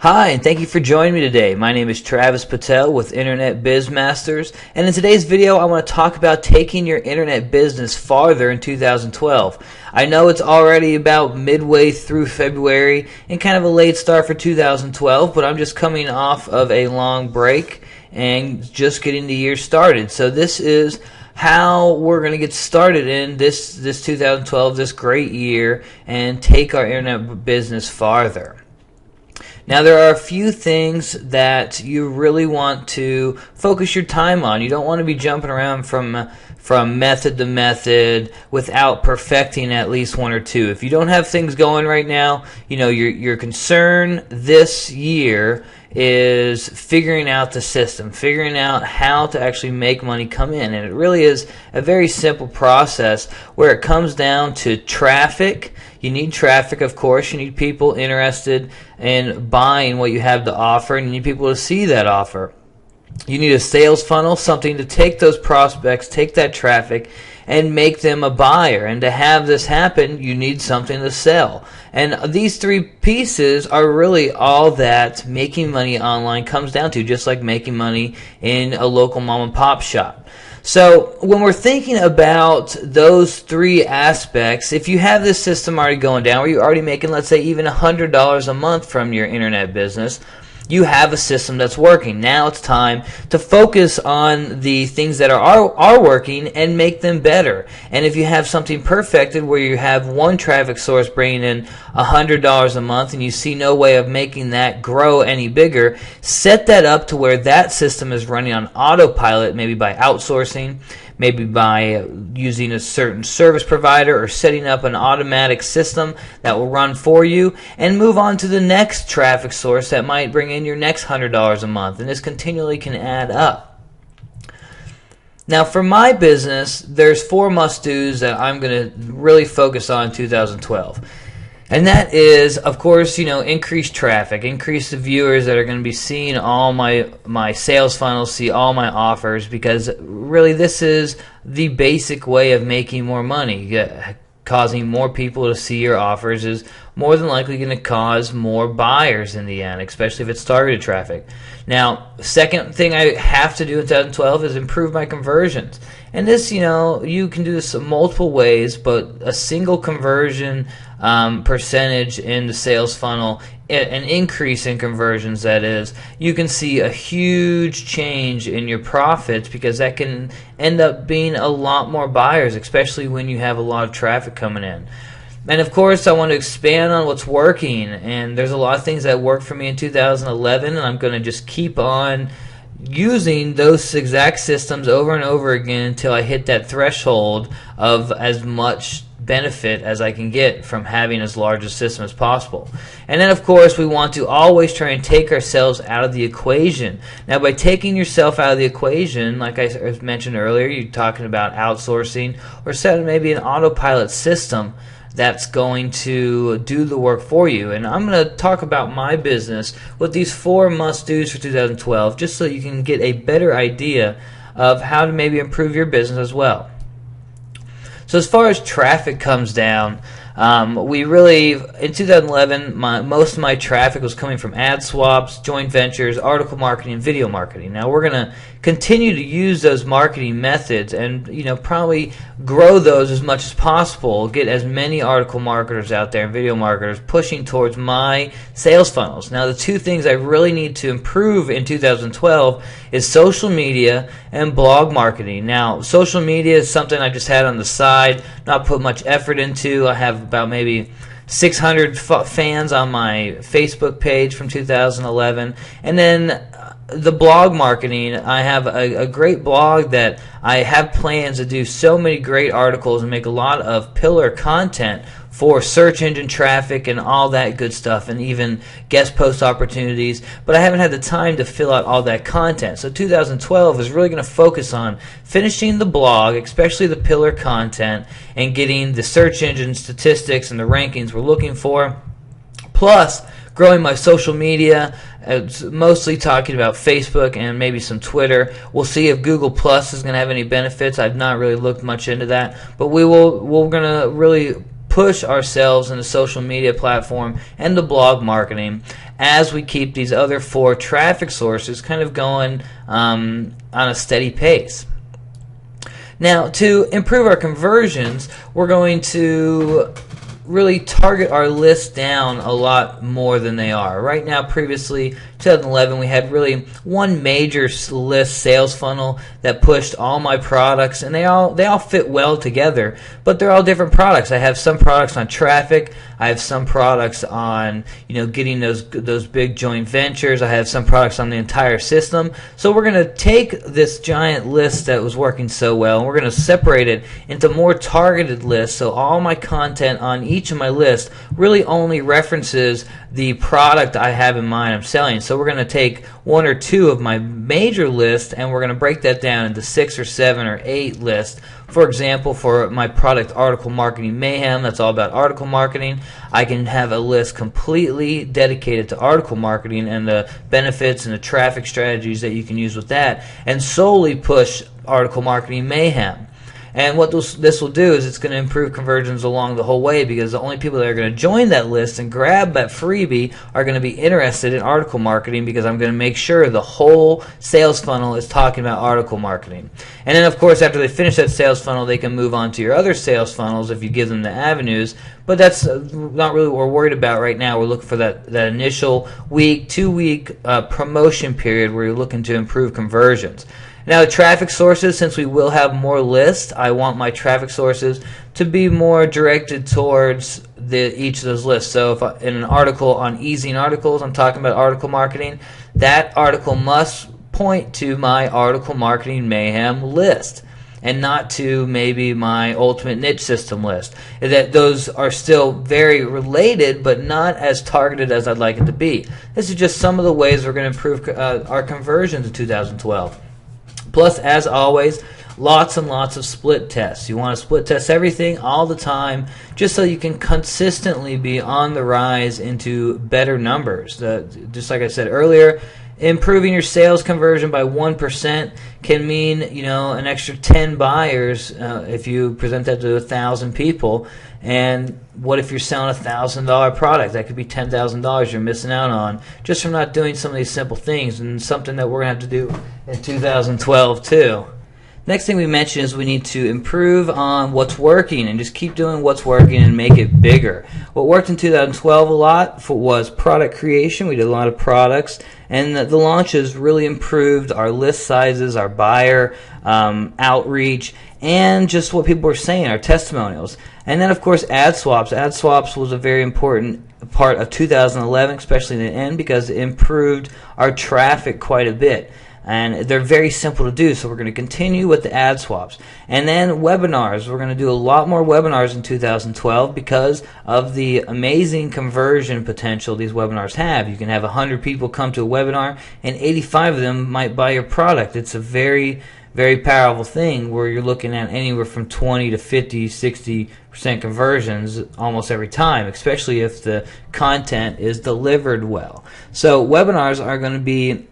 Hi, and thank you for joining me today. My name is Travis Patel with Internet Biz Masters, and in today's video I want to talk about taking your internet business farther in 2012. I know it's already about midway through February and kind of a late start for 2012, but I'm just coming off of a long break and just getting the year started. So this is how we're going to get started in this 2012, this great year, and take our internet business farther. Now, there are a few things that you really want to focus your time on. You don't want to be jumping around from method to method without perfecting at least one or two. If you don't have things going right now, you know, your concern this year is figuring out the system, figuring out how to actually make money come in. And it really is a very simple process where it comes down to traffic. You need traffic, of course. You need people interested in buying what you have to offer, and you need people to see that offer. You need a sales funnel, something to take those prospects, take that traffic, and make them a buyer. And to have this happen, you need something to sell. And these three pieces are really all that making money online comes down to, just like making money in a local mom and pop shop. So when we're thinking about those three aspects, if you have this system already going down, where you're already making, let's say, even $100 a month from your internet business, you have a system that's working. Now it's time to focus on the things that are working and make them better. And if you have something perfected where you have one traffic source bringing in $100 a month and you see no way of making that grow any bigger, set that up to where that system is running on autopilot, maybe by outsourcing, maybe by using a certain service provider or setting up an automatic system that will run for you, and move on to the next traffic source that might bring in your next $100 a month. And this continually can add up. Now, for my business, there's four must-dos that I'm going to really focus on in 2012. And that is, of course, increase traffic, increase the viewers that are going to be seeing all my sales funnels, see all my offers, because really this is the basic way of making more money. Causing more people to see your offers is more than likely going to cause more buyers in the end, especially if it's targeted traffic. Now, second thing I have to do in 2012 is improve my conversions. And this, you can do this in multiple ways, but a single conversion percentage in the sales funnel, an increase in conversions, that is, you can see a huge change in your profits, because that can end up being a lot more buyers, especially when you have a lot of traffic coming in. And of course, I want to expand on what's working, and there's a lot of things that worked for me in 2011, and I'm going to just keep on using those exact systems over and over again until I hit that threshold of as much benefit as I can get from having as large a system as possible. And then, of course, we want to always try and take ourselves out of the equation. Now, by taking yourself out of the equation, like I mentioned earlier, you're talking about outsourcing or setting maybe an autopilot system that's going to do the work for you. And I'm going to talk about my business with these four must-dos for 2012, just so you can get a better idea of how to maybe improve your business as well. So as far as traffic comes down, we really, in 2011, most of my traffic was coming from ad swaps, joint ventures, article marketing, and video marketing. Now we're going to continue to use those marketing methods and probably grow those as much as possible, get as many article marketers out there and video marketers pushing towards my sales funnels. Now, the two things I really need to improve in 2012 is social media and blog marketing. Now, social media is something I just had on the side, not put much effort into. I have about maybe 600 fans on my Facebook page from 2011, and then the blog marketing, I have a great blog that I have plans to do so many great articles and make a lot of pillar content for search engine traffic and all that good stuff, and even guest post opportunities, but I haven't had the time to fill out all that content. So 2012 is really going to focus on finishing the blog, especially the pillar content, and getting the search engine statistics and the rankings we're looking for, plus growing my social media. It's mostly talking about Facebook and maybe some Twitter. We'll see if Google Plus is going to have any benefits. I've not really looked much into that, but we're going to really push ourselves in the social media platform and the blog marketing. as we keep these other 4 traffic sources kind of going on a steady pace. Now, to improve our conversions, we're going to really target our lists down a lot more than they are. Right now, previously, 2011, we had really one major list sales funnel that pushed all my products, and they all fit well together, but they're all different products. I have some products on traffic. I have some products on, getting those big joint ventures. I have some products on the entire system. So we're going to take this giant list that was working so well, and we're going to separate it into more targeted lists. So all my content on each of my lists really only references the product I have in mind I'm selling. So we're going to take 1 or 2 of my major lists, and we're going to break that down into 6 or 7 or 8 lists. For example, for my product Article Marketing Mayhem, that's all about article marketing, I can have a list completely dedicated to article marketing and the benefits and the traffic strategies that you can use with that, and solely push Article Marketing Mayhem. And what this will do is it's going to improve conversions along the whole way, because the only people that are going to join that list and grab that freebie are going to be interested in article marketing, because I'm going to make sure the whole sales funnel is talking about article marketing. And then, of course, after they finish that sales funnel, they can move on to your other sales funnels if you give them the avenues. But that's not really what we're worried about right now. We're looking for that initial week, 2-week promotion period where you're looking to improve conversions. Now, the traffic sources, since we will have more lists, I want my traffic sources to be more directed towards each of those lists. So if in an article on Easing Articles, I'm talking about article marketing, that article must point to my Article Marketing Mayhem list, and not to maybe my Ultimate Niche System list. That those are still very related, but not as targeted as I'd like it to be. This is just some of the ways we're going to improve our conversions in 2012. Plus, as always, lots and lots of split tests. You want to split test everything all the time, just so you can consistently be on the rise into better numbers. Just like I said earlier, improving your sales conversion by 1% can mean, an extra 10 buyers if you present that to 1,000 people. And what if you're selling a $1,000 product? That could be $10,000 you're missing out on just from not doing some of these simple things, and something that we're going to have to do in 2012 too. Next thing we mentioned is we need to improve on what's working and just keep doing what's working and make it bigger. What worked in 2012 a lot was product creation. We did a lot of products, and the launches really improved our list sizes, our buyer outreach, and just what people were saying, our testimonials. And then, of course, ad swaps. Ad swaps was a very important part of 2011, especially in the end, because it improved our traffic quite a bit. And they're very simple to do, so we're going to continue with the ad swaps. And then webinars. We're going to do a lot more webinars in 2012 because of the amazing conversion potential these webinars have. You can have 100 people come to a webinar, and 85 of them might buy your product. It's a very, very powerful thing where you're looking at anywhere from 20 to 50, 60% conversions almost every time, especially if the content is delivered well. So webinars are going to be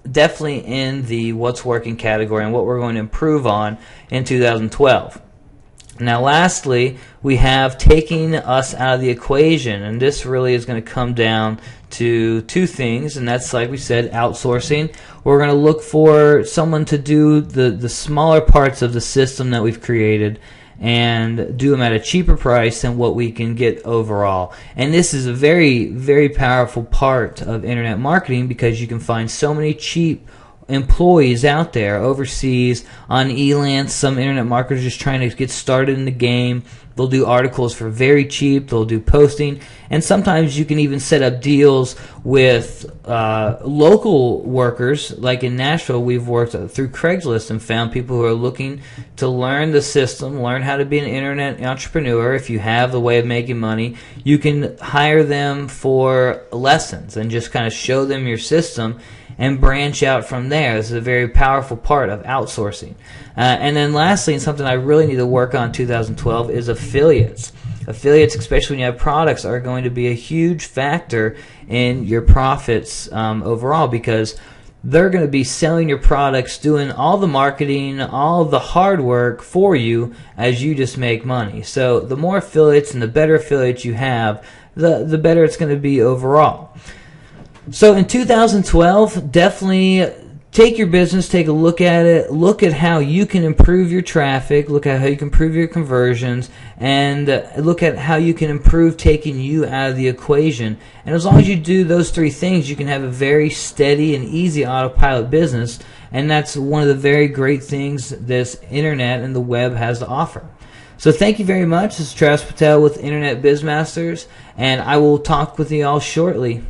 definitely in the what's working category and what we're going to improve on in 2012. Now, lastly, we have taking us out of the equation, and this really is going to come down to 2 things, and that's, like we said, outsourcing. We're going to look for someone to do the smaller parts of the system that we've created and do them at a cheaper price than what we can get overall. And this is a very, very powerful part of internet marketing, because you can find so many cheap employees out there overseas on Elance. Some internet marketers just trying to get started in the game. They'll do articles for very cheap. They'll do posting, and sometimes you can even set up deals with local workers. Like in Nashville, we've worked through Craigslist and found people who are looking to learn the system, learn how to be an internet entrepreneur. If you have the way of making money, you can hire them for lessons and just kind of show them your system and branch out from there. This is a very powerful part of outsourcing. And then lastly, and something I really need to work on in 2012, is affiliates. Affiliates, especially when you have products, are going to be a huge factor in your profits overall, because they're going to be selling your products, doing all the marketing, all the hard work for you as you just make money. So the more affiliates and the better affiliates you have, the better it's going to be overall. So in 2012, definitely take your business, take a look at it, look at how you can improve your traffic, look at how you can improve your conversions, and look at how you can improve taking you out of the equation. And as long as you do those three things, you can have a very steady and easy autopilot business, and that's one of the very great things this internet and the web has to offer. So thank you very much. This is Travis Patel with Internet Biz Masters, and I will talk with you all shortly.